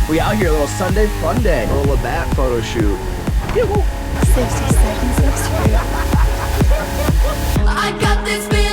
We out here, a little Sunday fun day. A little Labatt photo shoot. 60 seconds of Skroove. I got this feeling.